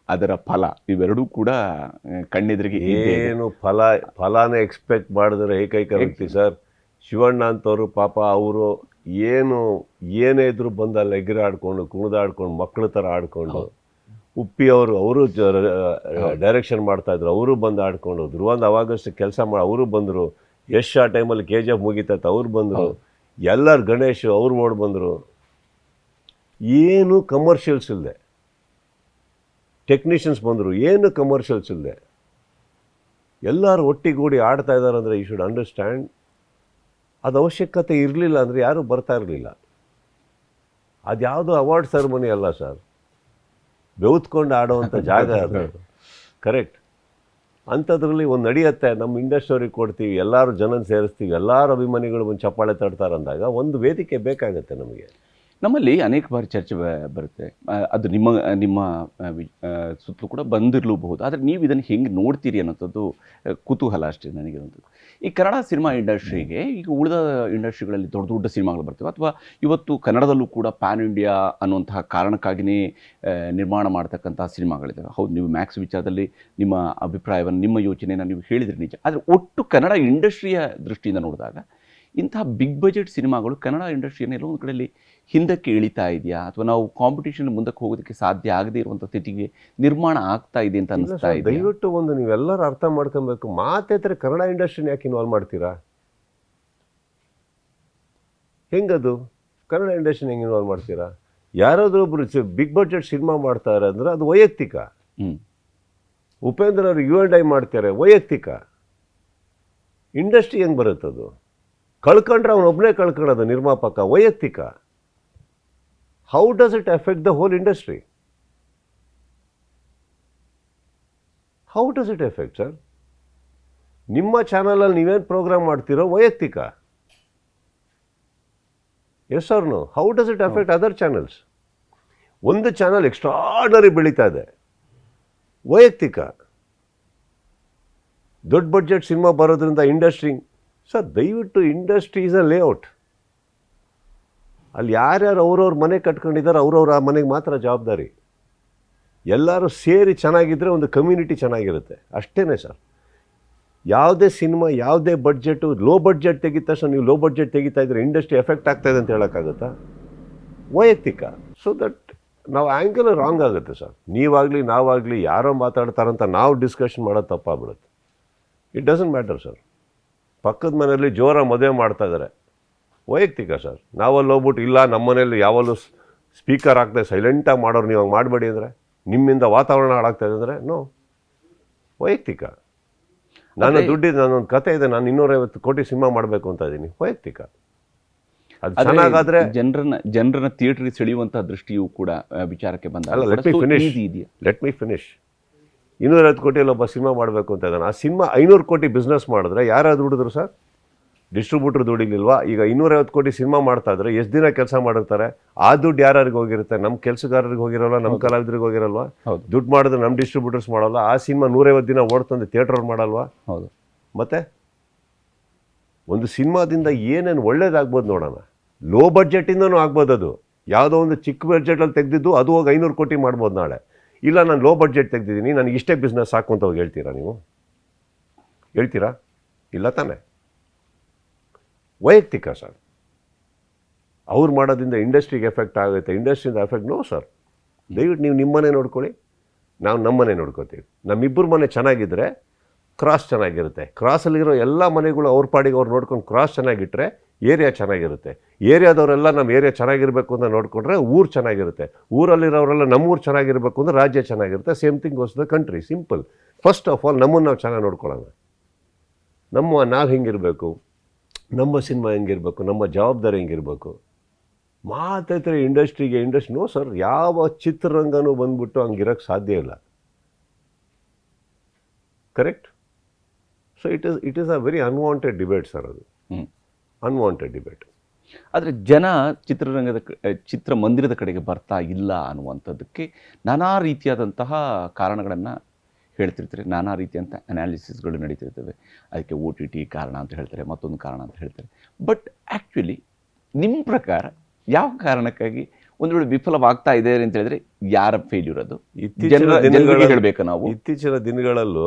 ಅದರ ಫಲ ಇವೆರಡೂ ಕೂಡ ಕಣ್ಣೆದುರಿಗೆ ಇದ್ದೇ ಇದೆ. ಏನು ಫಲಾನೇ ಎಕ್ಸ್ಪೆಕ್ಟ್ ಮಾಡಿದ್ರೆ ಏಕೈಕ ವ್ಯಕ್ತಿ ಸರ್ ಶಿವಣ್ಣ ಅಂತವ್ರು. ಪಾಪ ಅವರು ಏನೇ ಇದ್ರು ಬಂದಲ್ಲಿ ಎಗರಾಡ್ಕೊಂಡು ಕುಣಿದಾಡ್ಕೊಂಡು ಮಕ್ಕಳ ಥರ ಆಡ್ಕೊಂಡು, ಉಪ್ಪಿ ಅವರು ಡೈರೆಕ್ಷನ್ ಮಾಡ್ತಾ ಇದ್ರು, ಅವರು ಬಂದು ಆಡ್ಕೊಂಡು, ಧ್ರುವಂದ್ ಅವಾಗಷ್ಟು ಕೆಲಸ ಮಾಡಿ ಅವರು ಬಂದರು, ಯಶ್ ಆ ಟೈಮಲ್ಲಿ KGF ಮುಗಿತೈತೆ ಅವ್ರು ಬಂದರು, ಎಲ್ಲರೂ ಗಣೇಶ್ ಅವ್ರು ಓಡ್ ಬಂದರು. ಏನು ಕಮರ್ಷಿಯಲ್ಸ್ ಇಲ್ಲದೆ ಟೆಕ್ನಿಷಿಯನ್ಸ್ ಬಂದರು, ಏನು ಕಮರ್ಷಿಯಲ್ಸ್ ಇಲ್ಲದೆ ಎಲ್ಲರೂ ಒಟ್ಟಿಗೂಡಿ ಆಡ್ತಾ ಇದ್ದಾರೆ ಅಂದರೆ ಯು ಶುಡ್ ಅಂಡರ್ಸ್ಟ್ಯಾಂಡ್ ಅದು ಅವಶ್ಯಕತೆ ಇರಲಿಲ್ಲ ಅಂದರೆ ಯಾರೂ ಬರ್ತಾ ಇರಲಿಲ್ಲ. ಅದು ಯಾವುದೋ ಅವಾರ್ಡ್ ಸೆರೆಮನಿ ಅಲ್ಲ ಸರ್, ಬೆವುತ್ಕೊಂಡು ಆಡೋವಂಥ ಜಾಗ ಅದು. ಕರೆಕ್ಟ್. ಅಂಥದ್ರಲ್ಲಿ ಒಂದು ನಡೆಯುತ್ತೆ, ನಮ್ಮ ಇಂಡಸ್ಟ್ರಿಗೆ ಕೊಡ್ತೀವಿ, ಎಲ್ಲರೂ ಜನನ ಸೇರಿಸ್ತೀವಿ, ಎಲ್ಲರ ಅಭಿಮಾನಿಗಳು ಒಂದು ಚಪ್ಪಾಳೆ ತಡ್ತಾರೆ ಅಂದಾಗ ಒಂದು ವೇದಿಕೆ ಬೇಕಾಗುತ್ತೆ ನಮಗೆ. ನಮ್ಮಲ್ಲಿ ಅನೇಕ ಬಾರಿ ಚರ್ಚೆ ಬರುತ್ತೆ, ಅದು ನಿಮ್ಮ ಸುತ್ತಲೂ ಕೂಡ ಬಂದಿರಲೂಬಹುದು. ಆದರೆ ನೀವು ಇದನ್ನು ಹೆಂಗೆ ನೋಡ್ತೀರಿ ಅನ್ನೋಂಥದ್ದು ಕುತೂಹಲ ಅಷ್ಟೇ ನನಗಿರುವಂಥದ್ದು. ಈ ಕನ್ನಡ ಸಿನಿಮಾ ಇಂಡಸ್ಟ್ರಿಗೆ ಈಗ ಉಳಿದ ಇಂಡಸ್ಟ್ರಿಗಳಲ್ಲಿ ದೊಡ್ಡ ದೊಡ್ಡ ಸಿನಿಮಾಗಳು ಬರ್ತವೆ, ಅಥವಾ ಇವತ್ತು ಕನ್ನಡದಲ್ಲೂ ಕೂಡ ಪ್ಯಾನ್ ಇಂಡಿಯಾ ಅನ್ನುವಂತಹ ಕಾರಣಕ್ಕಾಗಿಯೇ ನಿರ್ಮಾಣ ಮಾಡ್ತಕ್ಕಂತಹ ಸಿನಿಮಾಗಳಿದ್ದಾವೆ. ಹೌದು, ನೀವು ಮ್ಯಾಕ್ಸ್ ವಿಚಾರದಲ್ಲಿ ನಿಮ್ಮ ಅಭಿಪ್ರಾಯವನ್ನು, ನಿಮ್ಮ ಯೋಚನೆಯನ್ನು ನೀವು ಹೇಳಿದ್ರಿ ನಿಜ. ಆದರೆ ಒಟ್ಟು ಕನ್ನಡ ಇಂಡಸ್ಟ್ರಿಯ ದೃಷ್ಟಿಯಿಂದ ನೋಡಿದಾಗ ಇಂತಹ ಬಿಗ್ ಬಜೆಟ್ ಸಿನಿಮಾಗಳು ಕನ್ನಡ ಇಂಡಸ್ಟ್ರಿಯನ್ನು ಎಲ್ಲೋ ಒಂದು ಕಡೆಯಲ್ಲಿ ಹಿಂದಕ್ಕೆ ಇಳಿತಾ ಇದೆಯಾ, ಅಥವಾ ನಾವು ಕಾಂಪಿಟೇಷನ್ ಮುಂದಕ್ಕೆ ಹೋಗೋದಕ್ಕೆ ಸಾಧ್ಯ ಆಗದೇ ಇರುವಂಥ ಸ್ಥಿತಿಗೆ ನಿರ್ಮಾಣ ಆಗ್ತಾ ಇದೆ ಅಂತ ಅನಿಸ್ತಾ ಇದೆ? ದಯವಿಟ್ಟು ಒಂದು ನೀವೆಲ್ಲರೂ ಅರ್ಥ ಮಾಡ್ಕೊಬೇಕು, ಮಾತೇತರ ಕನ್ನಡ ಇಂಡಸ್ಟ್ರಿನ ಯಾಕೆ ಇನ್ವಾಲ್ವ್ ಮಾಡ್ತೀರಾ? ಹೆಂಗದು ಕನ್ನಡ ಇಂಡಸ್ಟ್ರಿನ ಹೆಂಗೆ ಇನ್ವಾಲ್ವ್ ಮಾಡ್ತೀರಾ? ಯಾರಾದರೂ ಒಬ್ರು ಬಿಗ್ ಬಜೆಟ್ ಸಿನಿಮಾ ಮಾಡ್ತಾರೆ ಅಂದರೆ ಅದು ವೈಯಕ್ತಿಕ. ಉಪೇಂದ್ರ ಅವರು U&I ಮಾಡ್ತಾರೆ, ವೈಯಕ್ತಿಕ. ಇಂಡಸ್ಟ್ರಿ ಹೆಂಗೆ ಬರುತ್ತದು? ಕಳ್ಕೊಂಡ್ರೆ ಅವನೊಬ್ಬನೇ ಕಳ್ಕೊಳ್ಳೋದು ನಿರ್ಮಾಪಕ, ವೈಯಕ್ತಿಕ. How does it affect the whole industry? How does it affect sir? ನಿಮ್ಮ ಚಾನಲಲ್ಲಿ ನೀವೇನು ಪ್ರೋಗ್ರಾಮ್ ಮಾಡ್ತೀರೋ ವೈಯಕ್ತಿಕ. Yes or no? How does it affect other channels? ಒಂದು ಚಾನಲ್ ಎಕ್ಸ್ಟ್ರಾರ್ಡನರಿ ಬೆಳೀತಾ ಇದೆ, ವೈಯಕ್ತಿಕ. ದೊಡ್ಡ ಬಡ್ಜೆಟ್ ಸಿನಿಮಾ ಬರೋದ್ರಿಂದ ಇಂಡಸ್ಟ್ರಿ ಸರ್, ದಯವಿಟ್ಟು ಇಂಡಸ್ಟ್ರಿ ಈಸ್ ಅ ಲೇಔಟ್. ಅಲ್ಲಿ ಯಾರ್ಯಾರು ಅವ್ರವ್ರ ಮನೆ ಕಟ್ಕೊಂಡಿದ್ದಾರೆ ಅವ್ರವ್ರ ಆ ಮನೆಗೆ ಮಾತ್ರ ಜವಾಬ್ದಾರಿ. ಎಲ್ಲರೂ ಸೇರಿ ಚೆನ್ನಾಗಿದ್ದರೆ ಒಂದು ಕಮ್ಯುನಿಟಿ ಚೆನ್ನಾಗಿರುತ್ತೆ, ಅಷ್ಟೇ ಸರ್. ಯಾವುದೇ ಸಿನಿಮಾ, ಯಾವುದೇ ಬಡ್ಜೆಟು, ಲೋ ಬಡ್ಜೆಟ್ ತೆಗಿದ ತಕ್ಷಣ ನೀವು ಲೋ ಬಡ್ಜೆಟ್ ತೆಗಿತಾ ಇದ್ರೆ ಇಂಡಸ್ಟ್ರಿ ಎಫೆಕ್ಟ್ ಆಗ್ತಾ ಇದೆ ಅಂತ ಹೇಳೋಕ್ಕಾಗುತ್ತಾ? ವೈಯಕ್ತಿಕ. ಸೊ ದಟ್ ನಾವು ಆ್ಯಂಗಲ್ ರಾಂಗ್ ಆಗುತ್ತೆ ಸರ್. ನೀವಾಗಲಿ ನಾವಾಗಲಿ ಯಾರೋ ಮಾತಾಡ್ತಾರಂತ ನಾವು ಡಿಸ್ಕಷನ್ ಮಾಡೋದು ತಪ್ಪಾಗ್ಬಿಡುತ್ತೆ. It doesn't matter sir. ಪಕ್ಕದ ಮನೆಯಲ್ಲಿ ಜೋರ ಮದುವೆ ಮಾಡ್ತಾ ಇದ್ದಾರೆ, ವೈಯಕ್ತಿಕ ಸರ್. ನಾವಲ್ಲಿ ಹೋಗ್ಬಿಟ್ಟು ಇಲ್ಲ ನಮ್ಮ ಮನೇಲಿ ಯಾವಲ್ಲೂ ಸ್ಪೀಕರ್ ಆಗ್ತದೆ ಸೈಲೆಂಟಾಗಿ ಮಾಡೋರು ನೀವು ಹಂಗೆ ಮಾಡಬೇಡಿ ಅಂದರೆ, ನಿಮ್ಮಿಂದ ವಾತಾವರಣ ಹಾಳಾಗ್ತಾಯಿದೆ ಅಂದರೆ ನೋ, ವೈಯಕ್ತಿಕ. ನಾನು ದುಡ್ಡಿದ್ದು ನಾನೊಂದು ಕತೆ ಇದೆ, ನಾನು 250 ಕೋಟಿ ಸಿನಿಮಾ ಮಾಡಬೇಕು ಅಂತ ಇದ್ದೀನಿ, ವೈಯಕ್ತಿಕ. ಅದು ಚೆನ್ನಾಗಾದ್ರೆ ಜನರನ್ನ ಥಿಯೇಟರ್ಗೆ ಸೆಳೆಯುವಂತಹ ದೃಷ್ಟಿಯೂ ಕೂಡ ವಿಚಾರಕ್ಕೆ ಬಂದಾಗ ಲೆಟ್ ಮಿ ಫಿನಿಶ್ 250 ಕೋಟಿಯಲ್ಲಿ ಒಬ್ಬ ಸಿನಿಮಾ ಮಾಡಬೇಕು ಅಂತ ಇದ್ದಾನೆ. ಆ ಸಿನಿಮಾ 500 ಕೋಟಿ ಬಿಸ್ನೆಸ್ ಮಾಡಿದ್ರೆ ಯಾರು ದುಡಿದ್ರು ಸರ್? ಡಿಸ್ಟ್ರಿಬ್ಯೂಟರ್ ದುಡಿಲಿಲ್ವಾ? ಈಗ 250 ಕೋಟಿ ಸಿನಿಮಾ ಮಾಡ್ತಾ ಇದ್ರೆ ಎಷ್ಟು ದಿನ ಕೆಲಸ ಮಾಡಿರ್ತಾರೆ? ಆ ದುಡ್ಡು ಯಾರಿಗೆ ಹೋಗಿರುತ್ತೆ? ನಮ್ಮ ಕೆಲಸಗಾರರಿಗೆ ಹೋಗಿರಲ್ವ, ನಮ್ಮ ಕಲಾವಿದರಿಗೆ ಹೋಗಿರಲ್ವಾ? ದುಡ್ಡು ಮಾಡಿದ್ರೆ ನಮ್ಮ ಡಿಸ್ಟ್ರಿಬ್ಯೂಟರ್ಸ್ ಮಾಡಲ್ಲ. ಆ ಸಿನಿಮಾ 150 ದಿನ ಓಡ್ತಂದು ಥಿಯೇಟರ್ ಮಾಡಲ್ವಾ? ಹೌದು. ಮತ್ತೆ ಒಂದು ಸಿನಿಮಾದಿಂದ ಏನೇನು ಒಳ್ಳೇದಾಗ್ಬೋದು ನೋಡೋಣ. ಲೋ ಬಡ್ಜೆಟಿಂದನೂ ಆಗ್ಬೋದು. ಅದು ಯಾವುದೋ ಒಂದು ಚಿಕ್ಕ ಬಡ್ಜೆಟಲ್ಲಿ ತೆಗೆದಿದ್ದು ಅದು ಹೋಗಿ 500 ಕೋಟಿ ಮಾಡ್ಬೋದು ನಾಳೆ. ಇಲ್ಲ ನಾನು ಲೋ ಬಡ್ಜೆಟ್ ತೆಗೆದಿದ್ದೀನಿ, ನನಗೆ ಇಷ್ಟೇ ಬಿಸ್ನೆಸ್ ಸಾಕು ಅಂತ ಹೋಗಿ ಹೇಳ್ತೀರಾ? ನೀವು ಹೇಳ್ತೀರಾ? ಇಲ್ಲ ತಾನೆ. ವೈಯಕ್ತಿಕ ಸರ್. ಅವ್ರು ಮಾಡೋದ್ರಿಂದ ಇಂಡಸ್ಟ್ರಿಗೆ ಎಫೆಕ್ಟ್ ಆಗುತ್ತೆ, ಇಂಡಸ್ಟ್ರಿಯಿಂದ ಎಫೆಕ್ಟ್ ನೋ ಸರ್. ದಯವಿಟ್ಟು ನೀವು ನಿಮ್ಮನೆ ನೋಡ್ಕೊಳ್ಳಿ, ನಾವು ನಮ್ಮನೆ ನೋಡ್ಕೋತೀವಿ. ನಮ್ಮಿಬ್ಬರು ಮನೆ ಚೆನ್ನಾಗಿದ್ದರೆ ಕ್ರಾಸ್ ಚೆನ್ನಾಗಿರುತ್ತೆ. ಕ್ರಾಸಲ್ಲಿರೋ ಎಲ್ಲ ಮನೆಗಳು ಅವ್ರ ಪಾಡಿಗೆ ಅವ್ರು ನೋಡ್ಕೊಂಡು ಕ್ರಾಸ್ ಚೆನ್ನಾಗಿಟ್ಟರೆ ಏರಿಯಾ ಚೆನ್ನಾಗಿರುತ್ತೆ. ಏರಿಯಾದವರೆಲ್ಲ ನಮ್ಮ ಏರಿಯಾ ಚೆನ್ನಾಗಿರಬೇಕು ಅಂತ ನೋಡಿಕೊಂಡ್ರೆ ಊರು ಚೆನ್ನಾಗಿರುತ್ತೆ. ಊರಲ್ಲಿರೋರೆಲ್ಲ ನಮ್ಮ ಊರು ಚೆನ್ನಾಗಿರಬೇಕು ಅಂದರೆ ರಾಜ್ಯ ಚೆನ್ನಾಗಿರುತ್ತೆ. Same thing goes the country. Simple. First of all ನಮ್ಮನ್ನು ನಾವು ಚೆನ್ನಾಗಿ ನೋಡ್ಕೊಳ್ಳೋಣ. ನಾವು ಹೆಂಗಿರಬೇಕು, ನಮ್ಮ ಸಿನಿಮಾ ಹೆಂಗಿರಬೇಕು, ನಮ್ಮ ಜವಾಬ್ದಾರಿ ಹೆಂಗಿರಬೇಕು. ಮಾತೈತ್ರೆ ಇಂಡಸ್ಟ್ರಿಗೆ ನೋ ಸರ್, ಯಾವ ಚಿತ್ರರಂಗನೂ ಬಂದ್ಬಿಟ್ಟು ಹಂಗಿರೋಕ್ಕೆ ಸಾಧ್ಯ ಇಲ್ಲ. Correct. So it is a very unwanted debate sir. ಅದು ಅನ್ವಾಂಟೆಡ್ ಡಿಬೇಟ್. ಆದರೆ ಜನ ಚಿತ್ರಮಂದಿರದ ಕಡೆಗೆ ಬರ್ತಾ ಇಲ್ಲ ಅನ್ನುವಂಥದ್ದಕ್ಕೆ ನಾನಾ ರೀತಿಯಾದಂತಹ ಕಾರಣಗಳನ್ನು ಹೇಳ್ತಿರ್ತಾರೆ, ನಾನಾ ರೀತಿಯಂಥ ಅನಾಲಿಸಿಸ್ಗಳು ನಡೀತಿರ್ತವೆ. ಅದಕ್ಕೆ OTT ಕಾರಣ ಅಂತ ಹೇಳ್ತಾರೆ, ಮತ್ತೊಂದು ಕಾರಣ ಅಂತ ಹೇಳ್ತಾರೆ. ಬಟ್ ಆ್ಯಕ್ಚುಲಿ ನಿಮ್ಮ ಪ್ರಕಾರ ಯಾವ ಕಾರಣಕ್ಕಾಗಿ ಒಂದು ವೇಳೆ ವಿಫಲವಾಗ್ತಾ ಇದೆ ಅಂತ ಹೇಳಿದ್ರೆ ಯಾರ ಫೇಲ್ಯೂರ್ ಅದು? ಜನರಿಗೆ ಹೇಳಬೇಕಾ ನಾವು? ಇತ್ತೀಚಿನ ದಿನಗಳಲ್ಲೂ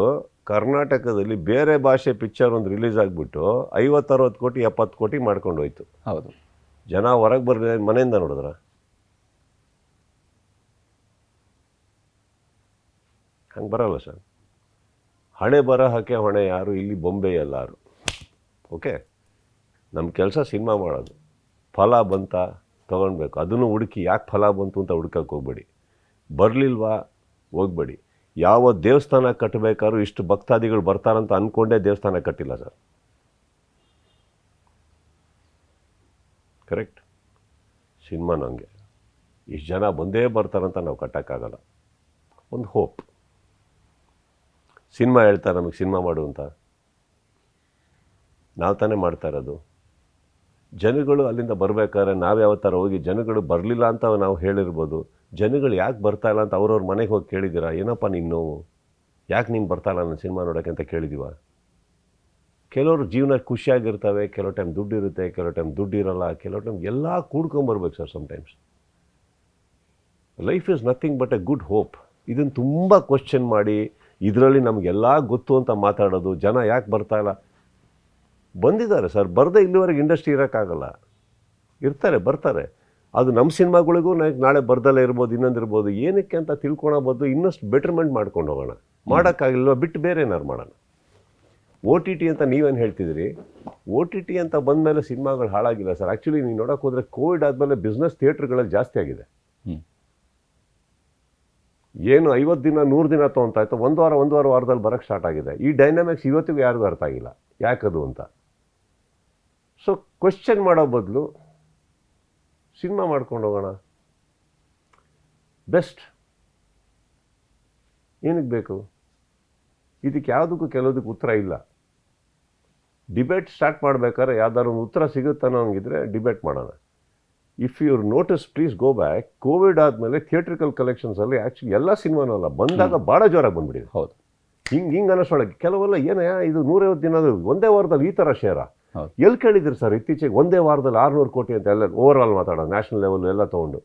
ಕರ್ನಾಟಕದಲ್ಲಿ ಬೇರೆ ಭಾಷೆ ಪಿಕ್ಚರ್ ಒಂದು ರಿಲೀಸ್ ಆಗಿಬಿಟ್ಟು 50-60 ಕೋಟಿ 70 ಕೋಟಿ ಮಾಡ್ಕೊಂಡು ಹೋಯ್ತು. ಹೌದು. ಜನ ಹೊರಗೆ ಬರ್ಲಿ ಮನೆಯಿಂದ ನೋಡಿದ್ರ? ಹಂಗೆ ಬರಲ್ಲ ಸರ್. ಹಣೆ ಬರಹಕ್ಕೆ ಹೊಣೆ ಯಾರು? ಇಲ್ಲಿ ಬೊಂಬೆ ಎಲ್ಲಾರು. ಓಕೆ, ನಮ್ಮ ಕೆಲಸ ಸಿನಿಮಾ ಮಾಡೋದು. ಫಲ ಬಂತ ತೊಗೊಳ್ಬೇಕು. ಅದನ್ನು ಹುಡುಕಿ ಯಾಕೆ ಫಲ ಬಂತು ಅಂತ ಹುಡ್ಕಕ್ಕೆ ಹೋಗ್ಬೇಡಿ. ಬರಲಿಲ್ವಾ ಹೋಗ್ಬೇಡಿ. ಯಾವ ದೇವಸ್ಥಾನ ಕಟ್ಟಬೇಕಾದ್ರೂ ಇಷ್ಟು ಭಕ್ತಾದಿಗಳು ಬರ್ತಾರಂತ ಅಂದ್ಕೊಂಡೇ ದೇವಸ್ಥಾನ ಕಟ್ಟಿಲ್ಲ ಸರ್. ಕರೆಕ್ಟ್. ಸಿನಿಮಾನು ಹಂಗೆ. ಇಷ್ಟು ಜನ ಬಂದೇ ಬರ್ತಾರಂತ ನಾವು ಕಟ್ಟೋಕ್ಕಾಗಲ್ಲ. ಒಂದು ಹೋಪ್. ಸಿನಿಮಾ ಹೇಳ್ತಾರೆ ನಮಗೆ ಸಿನಿಮಾ ಮಾಡು ಅಂತ, ನಾವು ತಾನೇ ಮಾಡ್ತಾ ಇರೋದು. ಜನಗಳು ಅಲ್ಲಿಂದ ಬರಬೇಕಾದ್ರೆ ನಾವು ಯಾವ ಥರ ಹೋಗಿ ಜನಗಳು ಬರಲಿಲ್ಲ ಅಂತ ನಾವು ಹೇಳಿರ್ಬೋದು. ಜನಗಳು ಯಾಕೆ ಬರ್ತಾ ಇಲ್ಲ ಅಂತ ಅವ್ರವ್ರ ಮನೆಗೆ ಹೋಗಿ ಕೇಳಿದ್ದೀರಾ? ಏನಪ್ಪ ನಿನ್ನ ನೋವು, ಯಾಕೆ ನೀನು ಬರ್ತಾ ಇಲ್ಲ ನನ್ನ ಸಿನಿಮಾ ನೋಡೋಕ್ಕೆ ಅಂತ ಕೇಳಿದ್ದೀವ? ಕೆಲವರು ಜೀವನ ಖುಷಿಯಾಗಿರ್ತವೆ, ಕೆಲವು ಟೈಮ್ ದುಡ್ಡು ಇರುತ್ತೆ, ಕೆಲವು ಟೈಮ್ ದುಡ್ಡು ಇರೋಲ್ಲ, ಕೆಲವು ಟೈಮ್ ಎಲ್ಲ ಕೂಡ್ಕೊಂಬರ್ಬೇಕು sir. Sometimes life is nothing but a good hope. ಇದನ್ನು ತುಂಬ ಕ್ವಶನ್ ಮಾಡಿ ಇದರಲ್ಲಿ ನಮಗೆಲ್ಲ ಗೊತ್ತು ಅಂತ ಮಾತಾಡೋದು. ಜನ ಯಾಕೆ ಬರ್ತಾ ಇಲ್ಲ? ಬಂದಿದ್ದಾರೆ ಸರ್, ಬರದೇ ಇಲ್ಲಿವರೆಗೆ ಇಂಡಸ್ಟ್ರಿ ಇರೋಕ್ಕಾಗಲ್ಲ. ಇರ್ತಾರೆ, ಬರ್ತಾರೆ. ಅದು ನಮ್ಮ ಸಿನಿಮಾಗಳಿಗೂ ನಾಳೆ ಬರ್ದಲ್ಲೇ ಇರ್ಬೋದು, ಇನ್ನೊಂದಿರ್ಬೋದು. ಏನಕ್ಕೆ ಅಂತ ತಿಳ್ಕೊಳಬೋದು. ಇನ್ನಷ್ಟು ಬೆಟರ್ಮೆಂಟ್ ಮಾಡ್ಕೊಂಡು ಹೋಗೋಣ. ಮಾಡೋಕ್ಕಾಗಿಲ್ವ ಬಿಟ್ಟು ಬೇರೆ ಏನಾರು ಮಾಡೋಣ. OTT ಅಂತ ನೀವೇನು ಹೇಳ್ತಿದ್ದೀರಿ? OTT ಅಂತ ಬಂದಮೇಲೆ ಸಿನಿಮಾಗಳು ಹಾಳಾಗಿಲ್ಲ ಸರ್. ಆ್ಯಕ್ಚುಲಿ ನೀವು ನೋಡೋಕೆ ಹೋದರೆ ಕೋವಿಡ್ ಆದಮೇಲೆ ಬಿಸ್ನೆಸ್ ಥಿಯೇಟ್ರ್ಗಳಲ್ಲಿ ಜಾಸ್ತಿ ಆಗಿದೆ. ಏನು 50 ದಿನ 100 ದಿನ ತೊಗೊತಾಯ್ತು, ಒಂದು ವಾರದಲ್ಲಿ ಬರೋಕ್ಕೆ ಸ್ಟಾರ್ಟ್ ಆಗಿದೆ. ಈ ಡೈನಾಮಿಕ್ಸ್ ಇವತ್ತಿಗೂ ಯಾರಿಗೂ ಅರ್ಥ ಆಗಿಲ್ಲ ಯಾಕದು ಅಂತ. ಸೊ ಕ್ವೆಶ್ಚನ್ ಮಾಡೋ ಬದಲು ಸಿನಿಮಾ ಮಾಡ್ಕೊಂಡು ಹೋಗೋಣ. ಬೆಸ್ಟ್. ಏನಕ್ಕೆ ಬೇಕು? ಇದಕ್ಕೆ ಯಾವುದಕ್ಕೂ ಕೆಲವುದಕ್ಕೆ ಉತ್ತರ ಇಲ್ಲ. ಡಿಬೇಟ್ ಸ್ಟಾರ್ಟ್ ಮಾಡಬೇಕಾದ್ರೆ ಯಾವ್ದಾದ್ರು ಒಂದು ಉತ್ತರ ಸಿಗುತ್ತಾನೋ ಹಂಗಿದ್ರೆ ಡಿಬೇಟ್ ಮಾಡೋಣ. If you notice please go back. Covid ಆದಮೇಲೆ ಥಿಯೇಟ್ರಿಕಲ್ ಕಲೆಕ್ಷನ್ಸಲ್ಲಿ ಆ್ಯಕ್ಚುಲಿ ಎಲ್ಲ ಸಿನಿಮಾನೂ ಅಲ್ಲ, ಬಂದಾಗ ಭಾಳ ಜೋರಾಗಿ ಬಂದ್ಬಿಟ್ಟಿದೆ. ಹೌದು. ಹಿಂಗೆ ಅನ್ನೋಷ್ಟೊಳಗೆ ಕೆಲವೆಲ್ಲ ಏನಯ್ಯ ಇದು 150 ದಿನ ಒಂದೇ ವಾರದಲ್ಲಿ ಈ ಥರ ಶೇರ ಎಲ್ಲಿ ಕೇಳಿದ್ರಿ ಸರ್? ಇತ್ತೀಚೆಗೆ ಒಂದೇ ವಾರದಲ್ಲಿ 600 ಕೋಟಿ ಅಂತ ಎಲ್ಲ ಓವರ್ ಆಲ್ ಮಾತಾಡೋದು, ನ್ಯಾಷನಲ್ ಲೆವೆಲ್ ಎಲ್ಲ ತೊಗೊಂಡು.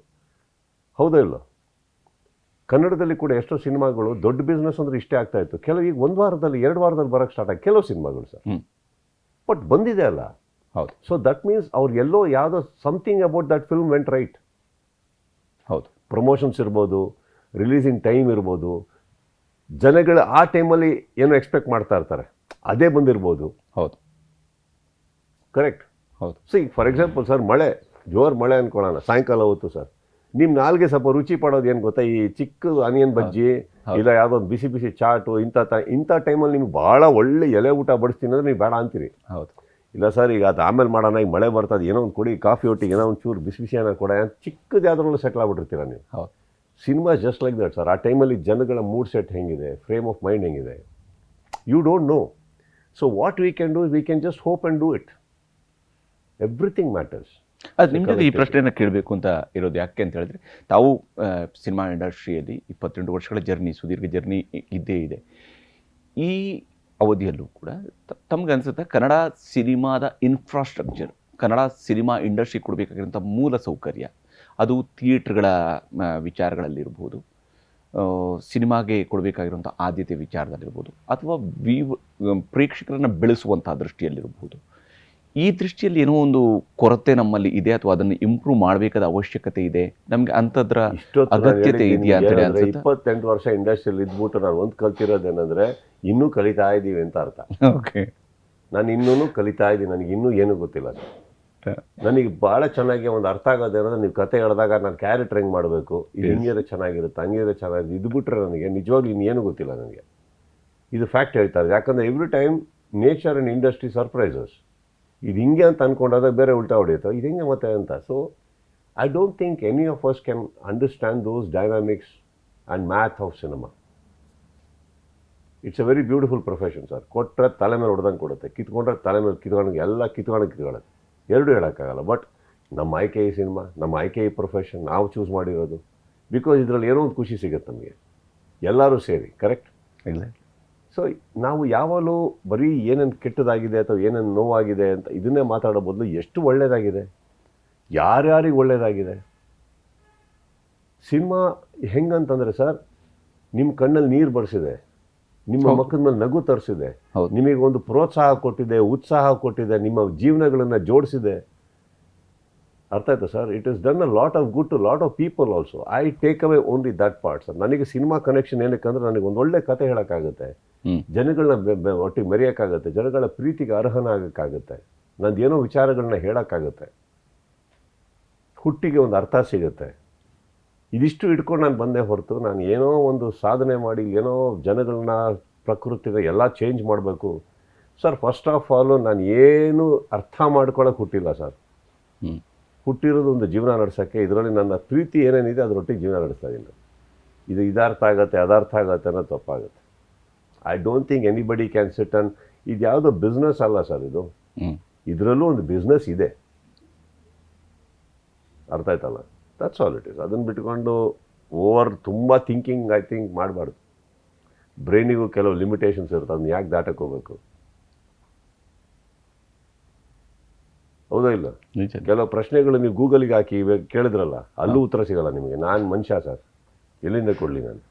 ಹೌದಾ ಇಲ್ಲ? ಕನ್ನಡದಲ್ಲಿ ಕೂಡ ಎಷ್ಟೋ ಸಿನಿಮಾಗಳು ದೊಡ್ಡ ಬಿಸ್ನೆಸ್ ಅಂದರೆ ಇಷ್ಟೇ ಆಗ್ತಾಯಿತ್ತು. ಕೆಲವು ಈಗ 1 ವಾರದಲ್ಲಿ 2 ವಾರದಲ್ಲಿ ಬರೋಕ್ಕೆ ಸ್ಟಾರ್ಟ್ ಆಗಿ ಕೆಲವು ಸಿನಿಮಾಗಳು ಸರ್. ಬಟ್ ಬಂದಿದೆ ಅಲ್ಲ. ಹೌದು. ಸೊ ದಟ್ ಮೀನ್ಸ್ ಅವ್ರು ಎಲ್ಲೋ ಯಾವುದೋ something about that film vent right. ಹೌದು. ಪ್ರಮೋಷನ್ಸ್ ಇರ್ಬೋದು, ರಿಲೀಸಿಂಗ್ ಟೈಮ್ ಇರ್ಬೋದು, ಜನಗಳು ಆ ಟೈಮಲ್ಲಿ ಏನೋ ಎಕ್ಸ್ಪೆಕ್ಟ್ ಮಾಡ್ತಾ ಇರ್ತಾರೆ, ಅದೇ ಬಂದಿರ್ಬೋದು. ಹೌದು. ಕರೆಕ್ಟ್. ಹೌದು. ಸಿ ಫಾರ್ ಎಕ್ಸಾಂಪಲ್ ಸರ್, ಜೋರು ಮಳೆ ಅಂದ್ಕೊಳ್ಳೋಣ, ಸಾಯಂಕಾಲ ಹೊತ್ತು ಸರ್, ನಿಮ್ಮ ನಾಲ್ಗೆ ಸ್ವಲ್ಪ ರುಚಿ ಪಡೋದು ಏನು ಗೊತ್ತಾ? ಈ ಚಿಕ್ಕ ಆನಿಯನ್ ಬಜ್ಜಿ ಇಲ್ಲ ಯಾವುದೋ ಒಂದು ಬಿಸಿ ಬಿಸಿ ಚಾಟು ಇಂಥ ಟೈಮಲ್ಲಿ ನಿಮ್ಗೆ ಭಾಳ ಒಳ್ಳೆ ಎಲೆ ಊಟ ಬಡಿಸ್ತೀನಿ ಅಂದರೆ ನೀವು ಬೇಡ ಅಂತೀರಿ. ಹೌದು. ಇಲ್ಲ ಸರ್ ಈಗ ಅದು ಆಮೇಲೆ ಮಾಡೋಣ, ಈಗ ಮಳೆ ಬರ್ತದೆ, ಏನೋ ಒಂದು ಕೊಡಿ ಕಾಫಿ ಒಟ್ಟಿಗೆ ಏನೋ ಒಂದು ಚೂರು ಬಿಸಿ ಬಿಸಿ ಏನೋ ಕೊಡ, ಚಿಕ್ಕದು ಯಾವ್ದ್ರಲ್ಲೂ ಸೆಟ್ಲ್ ಆಗ್ಬಿಟ್ಟಿರ್ತೀರ ನೀವು. ಹೌದು. Cinema just like that sir. ಆ ಟೈಮಲ್ಲಿ ಜನಗಳ ಮೂಡ್ ಸೆಟ್ ಹೆಂಗಿದೆ, ಫ್ರೇಮ್ ಆಫ್ ಮೈಂಡ್ ಹೆಂಗಿದೆ, you don't know. So what we can do, we can just hope and do it. Everything matters. ಅದು ನಿಮ್ಮ ಜೊತೆ ಈ ಪ್ರಶ್ನೆಯನ್ನು ಕೇಳಬೇಕು ಅಂತ ಇರೋದು ಯಾಕೆ ಅಂತ ಹೇಳಿದ್ರೆ, ತಾವು ಸಿನಿಮಾ ಇಂಡಸ್ಟ್ರಿಯಲ್ಲಿ 22 ವರ್ಷಗಳ ಜರ್ನಿ, ಸುದೀರ್ಘ ಜರ್ನಿ ಇದ್ದೇ ಇದೆ. ಈ ಅವಧಿಯಲ್ಲೂ ಕೂಡ ತಮಗನ್ಸುತ್ತೆ ಕನ್ನಡ ಸಿನಿಮಾದ ಇನ್ಫ್ರಾಸ್ಟ್ರಕ್ಚರ್, ಕನ್ನಡ ಸಿನಿಮಾ ಇಂಡಸ್ಟ್ರಿ ಕೊಡಬೇಕಾಗಿರೋಂಥ ಮೂಲ ಸೌಕರ್ಯ, ಅದು ಥಿಯೇಟ್ರ್ಗಳ ವಿಚಾರಗಳಲ್ಲಿರ್ಬೋದು, ಸಿನಿಮಾಗೆ ಕೊಡಬೇಕಾಗಿರುವಂಥ ಆದ್ಯತೆ ವಿಚಾರದಲ್ಲಿರ್ಬೋದು, ಅಥವಾ ಪ್ರೇಕ್ಷಕರನ್ನು ಬೆಳೆಸುವಂಥ ದೃಷ್ಟಿಯಲ್ಲಿರ್ಬೋದು, ಈ ದೃಷ್ಟಿಯಲ್ಲಿ ಏನೋ ಒಂದು ಕೊರತೆ ನಮ್ಮಲ್ಲಿ ಇದೆ ಅಥವಾ ಅದನ್ನು ಇಂಪ್ರೂವ್ ಮಾಡಬೇಕಾದ ಅವಶ್ಯಕತೆ ಇದೆ, ನಮಗೆ ಅಂಥದ್ರ ಅಗತ್ಯತೆ ಇದೆಯಾ ಅಂತ ಹೇಳಿ ಅನ್ಸುತ್ತೆ. 28 ವರ್ಷ ಇಂಡಸ್ಟ್ರಿಯಲ್ಲಿ ಇದ್ಬಿಟ್ಟು ನಾನು ಒಂದು ಕಲ್ತಿರೋದೇನೆಂದರೆ ಇನ್ನೂ ಕಲಿತಾ ಇದ್ದೀವಿ ಅಂತ ಅರ್ಥ. ಓಕೆ. ನಾನು ಇನ್ನೂ ಕಲಿತಾ ಇದ್ದೀನಿ, ನನಗೆ ಇನ್ನೂ ಏನೂ ಗೊತ್ತಿಲ್ಲ ಸರ್. ನನಗೆ ಭಾಳ ಚೆನ್ನಾಗಿ ಒಂದು ಅರ್ಥ ಆಗೋದು ಏನಂದ್ರೆ ನೀವು ಕತೆ ಹೇಳಿದಾಗ ನಾನು ಕ್ಯಾರೆಕ್ಟರ್ ಹೆಂಗೆ ಮಾಡಬೇಕು, ಇದು ಹಿಂಗಿದ್ರೆ ಚೆನ್ನಾಗಿರುತ್ತೆ, ಹಂಗಿದ್ರೆ ಚೆನ್ನಾಗಿರುತ್ತೆ, ಇದು ಬಿಟ್ಟರೆ ನನಗೆ ನಿಜವಾಗ್ಲೂ ಇನ್ನೇನು ಗೊತ್ತಿಲ್ಲ ನನಗೆ. ಇದು ಫ್ಯಾಕ್ಟ್ ಹೇಳ್ತಾರೆ. ಯಾಕಂದರೆ every time nature and industry surprises. ಇದು ಹಿಂಗೆ ಅಂತ ಅಂದ್ಕೊಂಡಾಗ ಬೇರೆ ಉಲ್ಟಾ ಹೊಡೆಯುತ್ತೆ, ಇದು ಹೆಂಗೆ ಮತ್ತೆ ಅಂತ. So I don't think any of us can understand those dynamics and math of cinema. It's A very beautiful profession sir. ಕೊಟ್ಟರೆ ತಲೆ ಮೇಲೆ ಹೊಡೆದಂಗೆ ಕೊಡುತ್ತೆ, ಕಿತ್ಕೊಂಡ್ರೆ ತಲೆ ಮೇಲೆ ಕಿತ್ಕೊಂಡಂಗೆ ಎಲ್ಲ ಕಿತ್ಕೊಳ್ಳೋದು ಎರಡೂ ಹೇಳೋಕ್ಕಾಗಲ್ಲ. ಬಟ್ ನಮ್ಮ ಆಯ್ಕೆ ಈ ಸಿನಿಮಾ, ನಮ್ಮ ಆಯ್ಕೆ ಈ ಪ್ರೊಫೆಷನ್ ನಾವು ಚೂಸ್ ಮಾಡಿರೋದು. ಬಿಕಾಸ್ ಇದರಲ್ಲಿ ಏನೋ ಒಂದು ಖುಷಿ ಸಿಗುತ್ತೆ ನಮಗೆ ಎಲ್ಲರೂ ಸೇರಿ, ಕರೆಕ್ಟ್? ಇಲ್ಲ. ಸೊ ನಾವು ಯಾವಾಗಲೂ ಬರೀ ಏನೇನು ಕೆಟ್ಟದಾಗಿದೆ ಅಥವಾ ಏನೇನು ನೋವಾಗಿದೆ ಅಂತ ಇದನ್ನೇ ಮಾತಾಡೋ ಬದಲು ಎಷ್ಟು ಒಳ್ಳೆಯದಾಗಿದೆ, ಯಾರ್ಯಾರಿಗೆ ಒಳ್ಳೆಯದಾಗಿದೆ. ಸಿನಿಮಾ ಹೆಂಗಂತಂದರೆ ಸರ್, ನಿಮ್ಮ ಕಣ್ಣಲ್ಲಿ ನೀರು ಬರ್ಸಿದೆ, ನಿಮ್ಮ ಮಕ್ಕದ ಮೇಲೆ ನಗು ತರಿಸಿದೆ, ನಿಮಗೆ ಒಂದು ಪ್ರೋತ್ಸಾಹ ಕೊಟ್ಟಿದೆ, ಉತ್ಸಾಹ ಕೊಟ್ಟಿದೆ, ನಿಮ್ಮ ಜೀವನಗಳನ್ನು ಜೋಡಿಸಿದೆ. ಅರ್ಥ ಆಯ್ತಾ sir? It is done a lot of good to lot of people also. I take away only that part sir. ನನಗೆ ಸಿನಿಮಾ ಕನೆಕ್ಷನ್ ಏನಕ್ಕೆ ಅಂದರೆ ನನಗೆ ಒಂದು ಒಳ್ಳೆ ಕತೆ ಹೇಳೋಕ್ಕಾಗುತ್ತೆ, ಜನಗಳನ್ನ ಒಟ್ಟಿಗೆ ಮೆರೆಯೋಕ್ಕಾಗುತ್ತೆ, ಜನಗಳ ಪ್ರೀತಿಗೆ ಅರ್ಹನಾಗೋಕ್ಕಾಗುತ್ತೆ, ನಂದು ಏನೋ ವಿಚಾರಗಳನ್ನ ಹೇಳೋಕ್ಕಾಗುತ್ತೆ, ಹುಟ್ಟಿಗೆ ಒಂದು ಅರ್ಥ ಸಿಗುತ್ತೆ. ಇದಿಷ್ಟು ಇಟ್ಕೊಂಡು ನಾನು ಬಂದೆ ಹೊರತು ನಾನು ಏನೋ ಒಂದು ಸಾಧನೆ ಮಾಡಿ ಏನೋ ಜನಗಳನ್ನ ಪ್ರಕೃತಿನ ಎಲ್ಲ ಚೇಂಜ್ ಮಾಡಬೇಕು ಸರ್. ಫಸ್ಟ್ ಆಫ್ ಆಲು ನಾನು ಏನು ಅರ್ಥ ಮಾಡ್ಕೊಳ್ಳೋಕೆ ಹುಟ್ಟಿಲ್ಲ ಸರ್. ಹುಟ್ಟಿರೋದು ಒಂದು ಜೀವನ ನಡೆಸೋಕ್ಕೆ. ಇದರಲ್ಲಿ ನನ್ನ ಪ್ರೀತಿ ಏನೇನಿದೆ ಅದರೊಟ್ಟಿಗೆ ಜೀವನ ನಡೆಸ್ತಾ ಇದ್ದೀನಿ. ಇದು ಇದರ್ಥ ಆಗುತ್ತೆ ಅದರ್ಥ ಆಗುತ್ತೆ ಅನ್ನೋ ತಪ್ಪಾಗುತ್ತೆ. I don't think anybody can sit and ಇದು ಯಾವುದೋ ಬಿಸ್ನೆಸ್ ಅಲ್ಲ ಸರ್. ಇದು ಇದರಲ್ಲೂ ಒಂದು ಬಿಸ್ನೆಸ್ ಇದೆ, ಅರ್ಥ ಆಯ್ತಲ್ಲ? That's all it is. ಅದನ್ನು ಬಿಟ್ಕೊಂಡು ತುಂಬ ಥಿಂಕಿಂಗ್ ಐ ಥಿಂಕ್ ಮಾಡಬಾರ್ದು. ಬ್ರೈನಿಗೂ ಕೆಲವು ಲಿಮಿಟೇಷನ್ಸ್ ಇರುತ್ತೆ, ಅದನ್ನ ಯಾಕೆ ದಾಟಕ್ಕೆ ಹೋಗಬೇಕು? ಹೌದಾ ಇಲ್ಲ? ಕೆಲವು ಪ್ರಶ್ನೆಗಳು ನೀವು ಗೂಗಲಿಗೆ ಹಾಕಿ ಕೇಳಿದ್ರಲ್ಲ, ಅಲ್ಲೂ ಉತ್ತರ ಸಿಗಲ್ಲ ನಿಮಗೆ. ನಾನು ಮನುಷ್ಯ ಸರ್, ಎಲ್ಲಿಂದ ಕೊಡಲಿ ನಾನು?